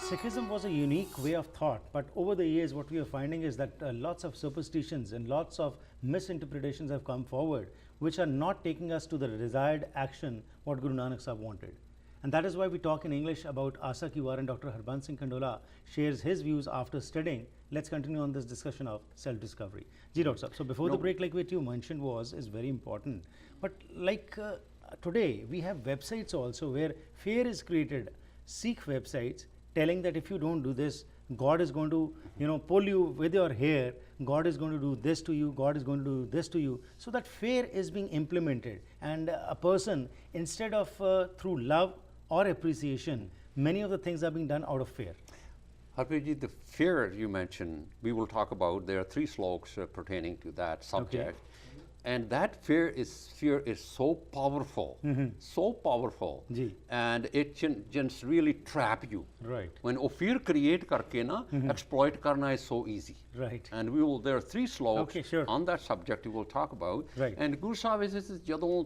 Sikhism was a unique way of thought, but over the years, what we are finding is that lots of superstitions and lots of misinterpretations have come forward, which are not taking us to the desired action what Guru Nanak Sahib wanted. And that is why we talk in English about Asa Ki War, and Dr. Harbans Singh Kandola shares his views after studying. Let's continue on this discussion of self-discovery. Ji Dr. Sahib, so before the break, like what you mentioned is very important. But like today, we have websites also where fear is created, Sikh websites, telling that if you don't do this, God is going to, pull you with your hair, God is going to do this to you, God is going to do this to you. So that fear is being implemented, and a person, instead of through love or appreciation, many of the things are being done out of fear. Harpreet, the fear you mentioned, we will talk about. There are 3 sloks pertaining to that subject. Okay. And that fear is so powerful, so powerful, and it can just really trap you. Right. When fear create karke na, exploit karna is so easy. Right. And there are 3 sloks on that subject we will talk about. Right. And Guru Sahib is ਜਦੋਂ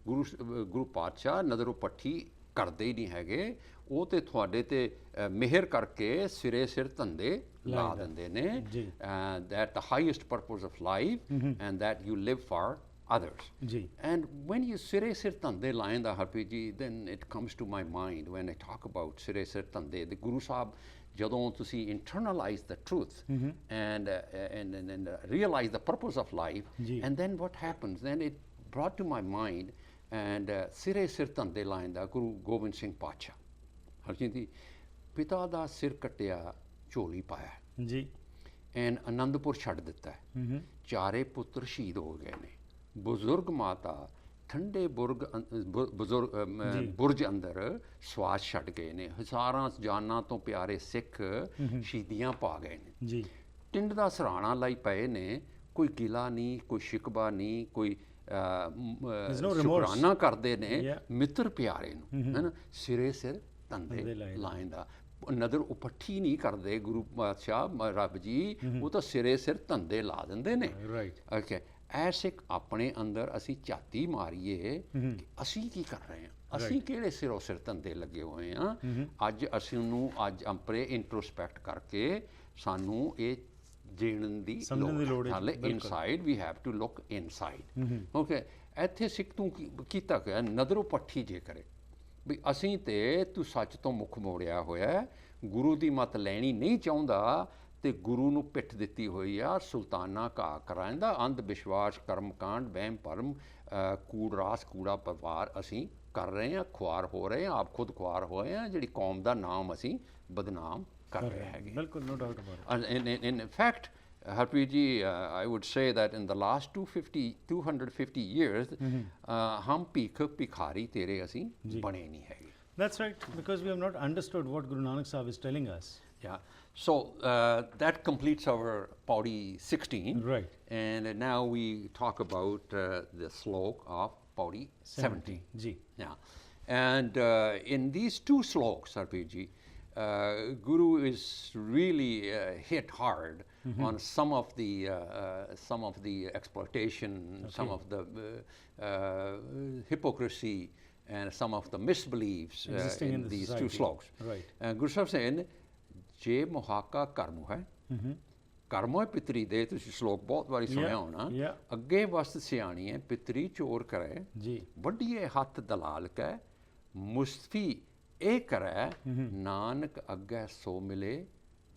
Guru Paatshah ਨਜ਼ਰੋਂ ਪੱਠੀ ਕਰਦੇ ਹੀ ਨਹੀਂ ਹੈਗੇ, ਉਹ ਤੇ ਤੁਹਾਡੇ ਤੇ ਮਿਹਰ ਕਰਕੇ ਸਿਰੇ ਸਿਰ ਧੰਦੇ ਲਾ ਦਿੰਦੇ ਨੇ, that the highest purpose of life and that you live for others. And when you ਸਿਰੇ ਸਿਰ ਧੰਦੇ ਲਾਇੰਦਾ Harpreet ji, then it comes to my mind when I talk about ਸਿਰੇ ਸਿਰ ਧੰਦੇ, the Guru Sahib, ਜਦੋਂ ਤੁਸੀਂ internalize the truth and realize the purpose of life, and then what happens, then it brought to my mind and ਸਿਰੇ ਸਿਰ ਧੰਦੇ ਲਾਇੰਦਾ ਗੁਰੂ ਗੋਬਿੰਦ ਸਿੰਘ ਪਾਤਸ਼ਾਹ ਹਰਜੀਤ ਜੀ, ਪਿਤਾ ਦਾ ਸਿਰ ਕੱਟਿਆ ਝੋਲੀ ਪਾਇਆ ਜੀ, ਐਨ ਆਨੰਦਪੁਰ ਛੱਡ ਦਿੱਤਾ, ਚਾਰੇ ਪੁੱਤਰ ਸ਼ਹੀਦ ਹੋ ਗਏ ਨੇ, ਬਜ਼ੁਰਗ ਮਾਤਾ ਠੰਡੇ ਬੁਰਜ ਅੰਦਰ ਸਵਾਸ ਛੱਡ ਗਏ ਨੇ, ਹਜ਼ਾਰਾਂ ਜਾਨਾਂ ਤੋਂ ਪਿਆਰੇ ਸਿੱਖ ਸ਼ਹੀਦੀਆਂ ਪਾ ਗਏ ਨੇ ਜੀ, ਟਿੰਡ ਦਾ ਸਰਾਣਾ ਲਈ ਪਏ ਨੇ, ਕੋਈ ਗਿਲਾ ਨਹੀਂ, ਕੋਈ ਸ਼ਿਕਵਾ ਨਹੀਂ, ਕੋਈ ਸ਼ੁਕਰਾਨਾ ਕਰਦੇ ਨੇ ਮਿੱਤਰ ਪਿਆਰੇ ਨੂੰ, ਹੈ ਨਾ, ਸਿਰੇ ਸਿਰ ਧੰਦੇ ਲਾਇੰਦਾ, ਨਜ਼ਰ ਉਪੱਠੀ ਨਹੀਂ ਕਰਦੇ ਗੁਰੂ ਪਾਤਸ਼ਾਹ ਰੱਬ ਜੀ, ਉਹ ਤਾਂ ਸਿਰੇ ਸਿਰ ਧੰਦੇ ਲਾ ਦਿੰਦੇ ਨੇ। ਓਕੇ, ਐਸੇ ਆਪਣੇ ਅੰਦਰ ਅਸੀਂ ਝਾਤੀ ਮਾਰੀਏ ਕਿ ਅਸੀਂ ਕੀ ਕਰ ਰਹੇ ਹਾਂ, ਅਸੀਂ ਕਿਹੜੇ ਸਿਰੋਂ ਸਿਰ ਧੰਦੇ ਲੱਗੇ ਹੋਏ ਹਾਂ। ਅੱਜ ਅਸੀਂ ਨੂੰ ਆਪਣੇ ਇੰਟਰੋਸਪੈਕਟ ਕਰਕੇ ਸਾਨੂੰ ਇਹ ਜੀਣ ਦੀ ਲੋੜ ਹੈ। ਹਾਲੇ inside we have to look inside. Okay, ਇੱਥੇ ਸਿੱਖ ਤੂੰ ਕੀਤਾ ਗਿਆ ਨਜ਼ਰੋਂ ਪੱਠੀ ਜੇ ਕਰੇ ਵੀ ਅਸੀਂ ਤੇ ਤੂੰ ਸੱਚ ਤੋਂ ਮੁੱਖ ਮੋੜਿਆ ਹੋਇਆ, ਗੁਰੂ ਦੀ ਮੱਤ ਲੈਣੀ ਨਹੀਂ ਚਾਹੁੰਦਾ ਤੇ ਗੁਰੂ ਨੂੰ ਪਿੱਠ ਦਿੱਤੀ ਹੋਈ ਆ, ਸੁਲਤਾਨਾ ਘਾਹ ਕਰਾਂਦਾ, ਅੰਧ ਵਿਸ਼ਵਾਸ, ਕਰਮ ਕਾਂਡ, ਵਹਿਮ ਭਰਮ, ਕੂੜ ਰਾਸ, ਕੂੜਾ ਪਰਿਵਾਰ ਅਸੀਂ ਕਰ ਰਹੇ ਹਾਂ, ਖੁਆਰ ਹੋ ਰਹੇ ਹਾਂ, ਆਪ ਖੁਦ ਖੁਆਰ ਹੋਏ ਹਾਂ, ਜਿਹੜੀ ਕੌਮ ਦਾ ਨਾਮ ਅਸੀਂ ਬਦਨਾਮ ਕਰ ਰਹੇ ਹੈਗੇ। ਬਿਲਕੁਲ, no doubt about it. In fact, Harpreet ji, I would say that in the last 250 years, hum pikhari tere assi bane nahi hai. That's right, because we have not understood what Guru Nanak Sahib is telling us. Yeah. So that completes our Pauri 16. Right. And now we talk about the slok of Pauri 17. Ji. Yeah. And in these 2 sloks, Harpreet ji, Guru is really hit hard on some of the exploitation, some of the hypocrisy, and some of the misbeliefs in these society. 2 sloks. Right. Guru Sahib saying, "Je mohaka karmu hai, ਕਰਮੋ ਪਿਤਰੀ ਦੇ, ਤੁਸੀਂ ਸ਼ਲੋਕ ਬਹੁਤ ਵਾਰੀ ਸੁਣਿਆ ਹੋਣਾ, ਅੱਗੇ ਵਸਤ ਸਿਆਣੀ ਹੈ, ਪਿਤਰੀ ਚੋਰ ਕਰੇ, ਵੱਡੀਏ ਹੱਥ ਦਲਾਲ ਕੈ, ਮੁਸਤਫੀ ਇਹ ਕਰੈ, ਨਾਨਕ ਅੱਗੇ ਸੋ ਮਿਲੇ,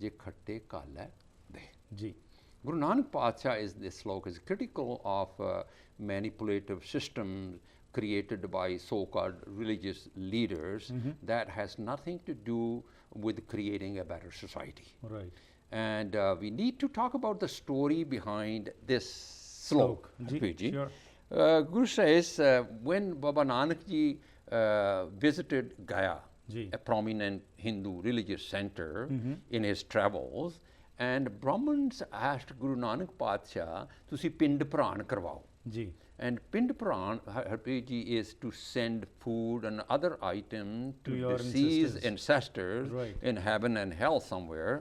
ਜੇ ਖੱਟੇ ਕਾਲੈ ਦੇ। ਜੀ, Guru Nanak Paatshah this slok is critical of manipulative systems created by so-called religious leaders that has nothing to do with creating a better society. Right. And we need to talk about the story behind this slok. Sure. Guru says when Baba Nanak ji visited Gaya, a prominent Hindu religious center, in his travels, and Brahmins asked Guru Nanak Paatshah, "Tusi pind pran karwao." And pind pran, Harpreet ji, is to send food and other items to deceased ancestors in heaven and hell somewhere.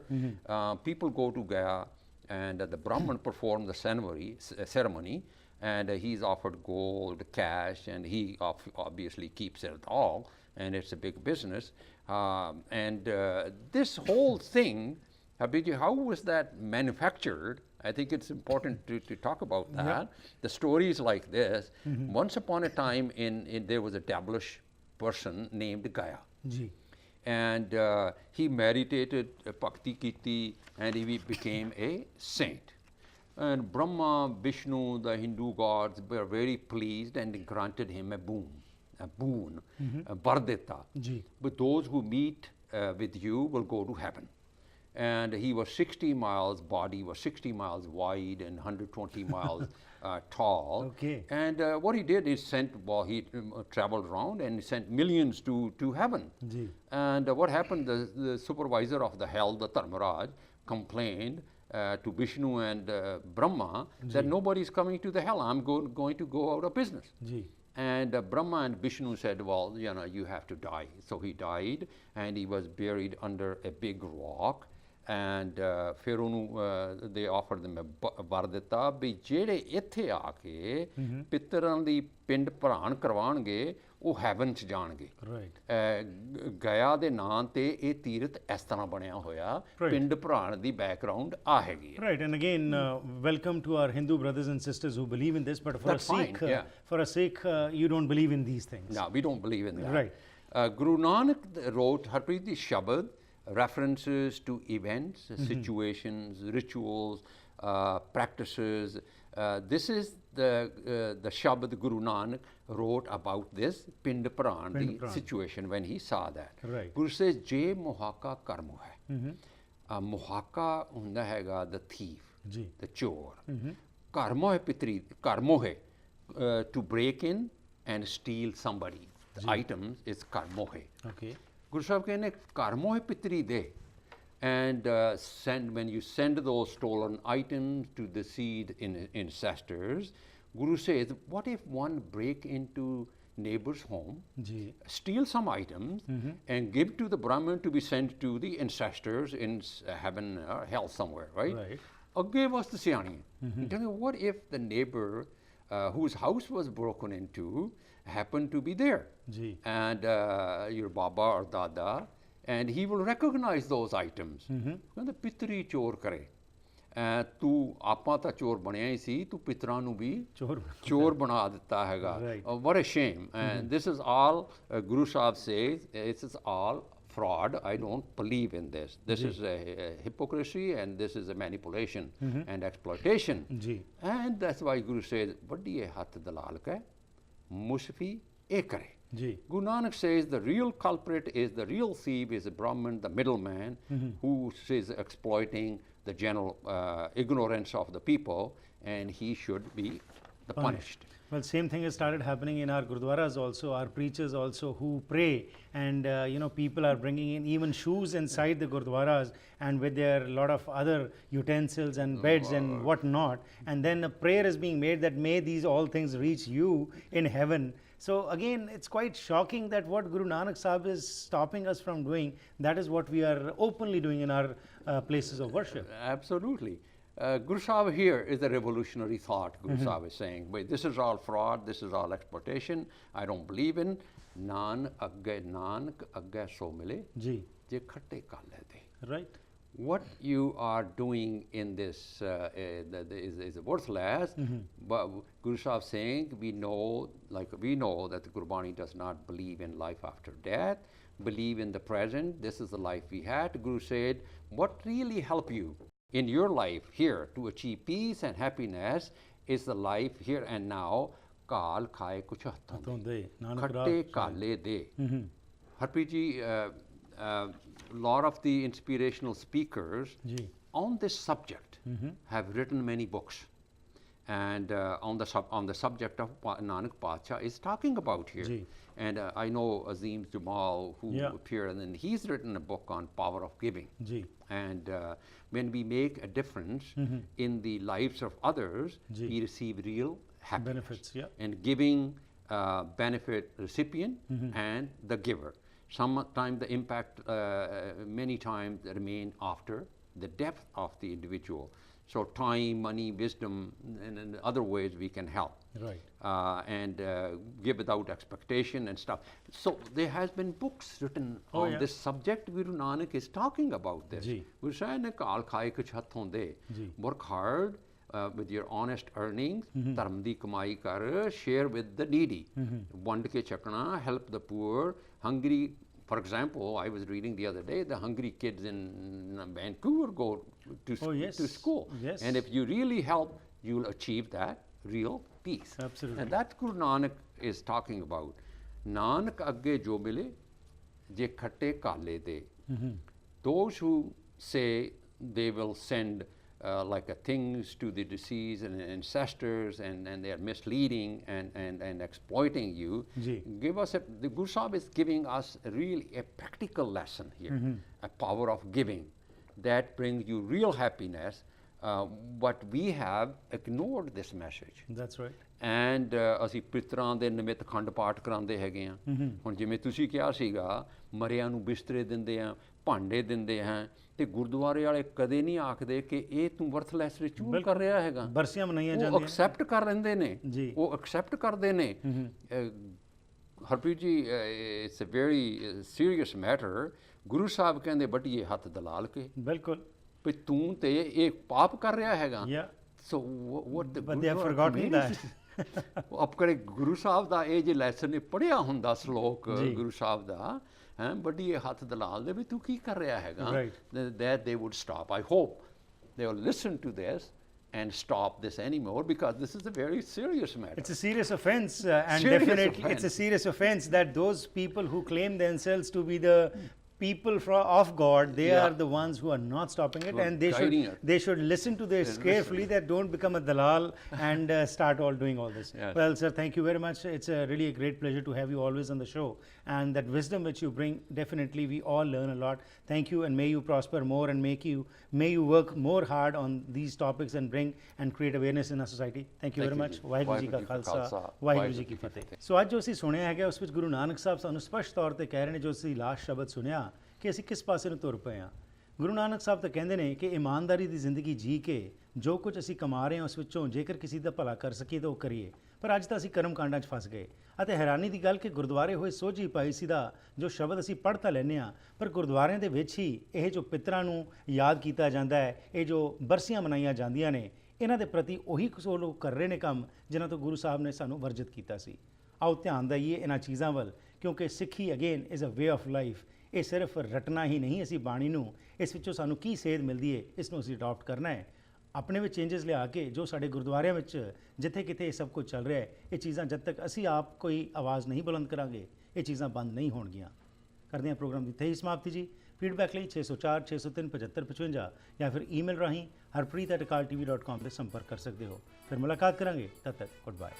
People go to Gaya, and the Brahman perform the ceremony, and he's offered gold, cash, and he obviously keeps it all, and it's a big business. This whole thing, Habibji, how was that manufactured? I think it's important to talk about that. Yep. The stories like this. Once upon a time, there was a devilish person named Gaya. Ji. And he meditated, bhakti kiti, and he became a saint. And Brahma, Vishnu, the Hindu gods were very pleased and granted him a boon, a vardeta. Ji. But those who meet with you will go to heaven. And he was 60 miles, body was 60 miles wide and 120 miles tall. Okay. And what he did is he traveled around and sent millions to heaven. Ji. And what happened, the supervisor of the hell, the Dharmaraj, complained to Vishnu and Brahma that nobody's coming to the hell. I'm going to go out of business. Ji. And Brahma and Vishnu said, well, you have to die. So he died, and he was buried under a big rock. And ਫਿਰ ਉਹਨੂੰ they offered them a ਵਰ ਦਿੱਤਾ ਵੀ ਜਿਹੜੇ ਇੱਥੇ ਆ ਕੇ ਪਿੱਤਰਾਂ ਦੀ ਪਿੰਡ ਭਰਾਣ ਕਰਵਾਉਣਗੇ ਉਹ ਹੈਵਨ 'ਚ ਜਾਣਗੇ। ਗਿਆ ਦੇ ਨਾਂ ਤੇ ਇਹ ਤੀਰਥ ਇਸ ਤਰ੍ਹਾਂ ਬਣਿਆ ਹੋਇਆ, ਪਿੰਡ ਭਰਾਣ ਦੀ ਬੈਕਗ੍ਰਾਉਂਡ ਆ ਹੈਗੀ ਹੈ। Right, and again, welcome to our Hindu brothers and sisters who believe in this, but for a Sikh, you don't believe in these things. No, we don't believe in that. Right. Guru Nanak wrote Harpreet di Shabad, references to events, situations, rituals, practices. This is the Shabad Guru Nanak wrote about this Pind Pran, the situation when he saw that. Right. Guru says, Je mohaka karmo hai. Mohaka hunda haiga the thief, the chor. Karmo hai pitri, karmo hai to break in and steal somebody. The items is karmo hai. Okay. Guru Sahib कहने कर्मो है पितरी दे, and when you send those stolen items to the seed ancestors, Guru says, what if one break into neighbor's home, steal some items, and give to the Brahmin to be sent to the ancestors in heaven or hell somewhere, right? Agge was the Siani. What if the neighbor whose house was broken into happened to be there, and your Baba or Dada, and he will recognize those items. The pitri chor kare. Tu apa ta chor banaya hi si, tu pitran nu bhi chor bana ditta haiga. What a shame. And this is all, Guru Sahib says, this is all fraud. I don't believe in this. This is a hypocrisy, and this is a manipulation and exploitation. And that's why Guru says, Vadiye hath dalal ka Mushfi ekare. Guru Nanak says the real culprit is the real thief is a Brahmin, the middleman, who is exploiting the general ignorance of the people, and he should be punished. Well, same thing has started happening in our gurdwaras also, our preachers also who pray, and people are bringing in even shoes inside the gurdwaras, and with their lot of other utensils and beds and whatnot, and then a prayer is being made that may these all things reach you in heaven. So again, it's quite shocking that what Guru Nanak Sahib is stopping us from doing, that is what we are openly doing in our places of worship. Absolutely. Guru Sahib here is a revolutionary thought. Guru Sahib is saying, wait, this is all fraud, this is all exploitation, I don't believe in. Nanak agge so mile, je khatte kalle de. Right. What you are doing in this is worthless, but Guru Sahib saying, we know that the Gurbani does not believe in life after death, believe in the present, this is the life we had. Guru said, what really help you in your life here to achieve peace and happiness is the life here and now. Kaal khaye kuch hathon de, khatte kaale de. Harpreet ji, lot of the inspirational speakers on this subject have written many books, and on the subject of Nanak Pacha is talking about here. And I know Azim Jamal, who appeared, and then he's written a book on power of giving. And when we make a difference in the lives of others, we receive real happiness. Benefits, and giving benefit recipient and the giver. Sometimes the impact, many times remain after the depth of the individual. So time, money, wisdom, and other ways we can help. Right. And give without expectation and stuff. So there has been books written on this subject. Guru Nanak is talking about this. Guru Sahib ne kaal khaye kuch hath honde. Work hard with your honest earnings. Dharm di kamai kar, share with the needy. Wand ke chakna, help the poor, hungry. For example, I was reading the other day, the hungry kids in Vancouver go to school. Yes. And if you really help, you'll achieve that real peace. Absolutely. And that Guru Nanak is talking about. Nanak agge jo mile, je khatte kale de. Those who say they will send things to the deceased and ancestors and they are misleading and exploiting you. Give us the Guru Sahib is giving us really a practical lesson here, a power of giving that brings you real happiness. But we have ignored this message. That's right. And ਅਸੀਂ ਪਿਤਰਾਂ ਦੇ ਨਿਮਿਤ ਖੰਡ ਪਾਠ ਕਰਾਉਂਦੇ ਹੈਗੇ ਆ ਹੁਣ ਜਿਵੇਂ ਤੁਸੀਂ ਕਿਹਾ ਸੀਗਾ ਮਰਿਆਂ ਨੂੰ ਬਿਸਤਰੇ ਦਿੰਦੇ ਆ ਭਾਂਡੇ ਦਿੰਦੇ ਹਾਂ ਤੇ ਗੁਰਦੁਆਰੇ ਵਾਲੇ ਕਦੇ ਨਹੀਂ ਆਖਦੇ ਕਿ ਇਹ ਤੂੰ ਵਰਥਲੈਸ ਰਿਚੁਅਲ ਕਰ ਰਿਹਾ ਹੈਗਾ ਬਰਸੀਆਂ ਮਨਾਈਆਂ ਜਾਂਦੀਆਂ ਉਹ ਐਕਸੈਪਟ ਕਰ ਲੈਂਦੇ ਨੇ ਉਹ ਐਕਸੈਪਟ ਕਰਦੇ ਨੇ Harpreet ji it's a very serious matter Guru Sahib ਕਹਿੰਦੇ ਬਟੀਏ ਹੱਥ ਦਲਾਲ ਕੇ ਬਿਲਕੁਲ ਵੀ ਤੂੰ ਤੇ ਇਹ ਪਾਪ ਕਰ ਰਿਹਾ ਹੈਗਾ ਸੋ what the but they have forgotten that ਆਪਣੇ ਗੁਰੂ ਸਾਹਿਬ ਦਾ ਇਹ ਜੇ ਲੈਸਨ ਨੇ ਪੜਿਆ ਹੁੰਦਾ ਸ਼ਲੋਕ ਗੁਰੂ ਸਾਹਿਬ ਦਾ ਬੜੀ ਇਹ ਹੱਥ ਦਲਾਲ ਦੇ ਵੀ ਤੂੰ ਕੀ ਕਰ ਰਿਹਾ ਹੈਗਾ that they would stop. I hope they will listen to this and stop this anymore because this is a very serious matter. It's a serious offense and serious definitely offense. It's a serious offense that those people who claim themselves to be the people of God, they are the ones who are not stopping it, and they should listen to this carefully, that don't become a dalal and start all doing all this. Well, sir, thank you very much. It's really a great pleasure to have you always on the show, and that wisdom which you bring, definitely we all learn a lot. Thank you, and may you prosper more, and may you work more hard on these topics and bring and create awareness in our society. Thank you very much. Waheguru ji ਕਾ ਖਾਲਸਾ ਵਾਹਿਗੁਰੂ ਜੀ ਕੀ ਫਤਿਹ। ਸੋ ਅੱਜ ਜੋ ਅਸੀਂ ਸੁਣਿਆ ਹੈਗਾ ਉਸ ਵਿੱਚ ਗੁਰੂ ਨਾਨਕ ਸਾਹਿਬ ਸਾਨੂੰ ਸਪਸ਼ਟ ਤੌਰ ਤੇ ਕਹਿ ਰਹੇ ਨੇ, ਜੋ ਅਸੀਂ ਲਾਸਟ ਸ਼ਬਦ ਸੁਣਿਆ ਕਿ ਅਸੀਂ ਕਿਸ ਪਾਸੇ ਨੂੰ ਤੁਰ ਪਏ ਹਾਂ। ਗੁਰੂ ਨਾਨਕ ਸਾਹਿਬ ਤਾਂ ਕਹਿੰਦੇ ਨੇ ਕਿ ਇਮਾਨਦਾਰੀ ਦੀ ਜ਼ਿੰਦਗੀ ਜੀ ਕੇ ਜੋ ਕੁਝ ਅਸੀਂ ਕਮਾ ਰਹੇ ਹਾਂ ਉਸ ਵਿੱਚੋਂ ਜੇਕਰ ਕਿਸੇ ਦਾ ਭਲਾ ਕਰ ਸਕੀਏ ਤਾਂ ਉਹ ਕਰੀਏ, ਪਰ ਅੱਜ ਤਾਂ ਅਸੀਂ ਕਰਮ ਕਾਂਡਾਂ 'ਚ ਫਸ ਗਏ। ਅਤੇ ਹੈਰਾਨੀ ਦੀ ਗੱਲ ਕਿ ਗੁਰਦੁਆਰੇ ਹੋਏ ਸੋਝੀ ਪਾਈ ਸੀ ਦਾ ਜੋ ਸ਼ਬਦ ਅਸੀਂ ਪੜ੍ਹ ਤਾਂ ਲੈਂਦੇ ਹਾਂ, ਪਰ ਗੁਰਦੁਆਰਿਆਂ ਦੇ ਵਿੱਚ ਹੀ ਇਹ ਜੋ ਪਿਤਰਾਂ ਨੂੰ ਯਾਦ ਕੀਤਾ ਜਾਂਦਾ ਹੈ, ਇਹ ਜੋ ਬਰਸੀਆਂ ਮਨਾਈਆਂ ਜਾਂਦੀਆਂ ਨੇ, ਇਹਨਾਂ ਦੇ ਪ੍ਰਤੀ ਉਹੀ ਲੋਕ ਕਰ ਰਹੇ ਨੇ ਕੰਮ ਜਿਨ੍ਹਾਂ ਤੋਂ ਗੁਰੂ ਸਾਹਿਬ ਨੇ ਸਾਨੂੰ ਵਰਜਿਤ ਕੀਤਾ ਸੀ। ਆਓ ਧਿਆਨ ਦਈਏ ਇਹਨਾਂ ਚੀਜ਼ਾਂ ਵੱਲ, ਕਿਉਂਕਿ Sikhi again is a way of life. ਇਹ ਸਿਰਫ ਰਟਣਾ ਹੀ ਨਹੀਂ ਅਸੀਂ ਬਾਣੀ ਨੂੰ, ਇਸ ਵਿੱਚੋਂ ਸਾਨੂੰ ਕੀ ਸੇਧ ਮਿਲਦੀ ਹੈ ਇਸ ਨੂੰ ਅਸੀਂ ਅਡਾਪਟ ਕਰਨਾ ਹੈ, ਆਪਣੇ ਵਿੱਚ ਚੇਂਜਸ ਲਿਆ ਕੇ। ਜੋ ਸਾਡੇ ਗੁਰਦੁਆਰਿਆਂ ਵਿੱਚ ਜਿੱਥੇ ਕਿਤੇ ਇਹ ਸਭ ਕੁਝ ਚੱਲ ਰਿਹਾ ਹੈ, ਇਹ ਚੀਜ਼ਾਂ ਜਦ ਤੱਕ ਅਸੀਂ ਆਪ ਕੋਈ ਆਵਾਜ਼ ਨਹੀਂ ਬੁਲੰਦ ਕਰਾਂਗੇ, ਇਹ ਚੀਜ਼ਾਂ ਬੰਦ ਨਹੀਂ ਹੋਣਗੀਆਂ। ਕਰਦੇ ਹਾਂ ਪ੍ਰੋਗਰਾਮ ਦੀ ਇੱਥੇ ਹੀ ਸਮਾਪਤੀ ਜੀ। ਫੀਡਬੈਕ ਲਈ 604 603 75 55 ਜਾਂ ਫਿਰ ਈਮੇਲ ਰਾਹੀਂ harpreet@akaltv.com 'ਤੇ ਸੰਪਰਕ ਕਰ ਸਕਦੇ ਹੋ। ਫਿਰ ਮੁਲਾਕਾਤ ਕਰਾਂਗੇ, ਤਦ ਤੱਕ ਗੁੱਡ ਬਾਏ।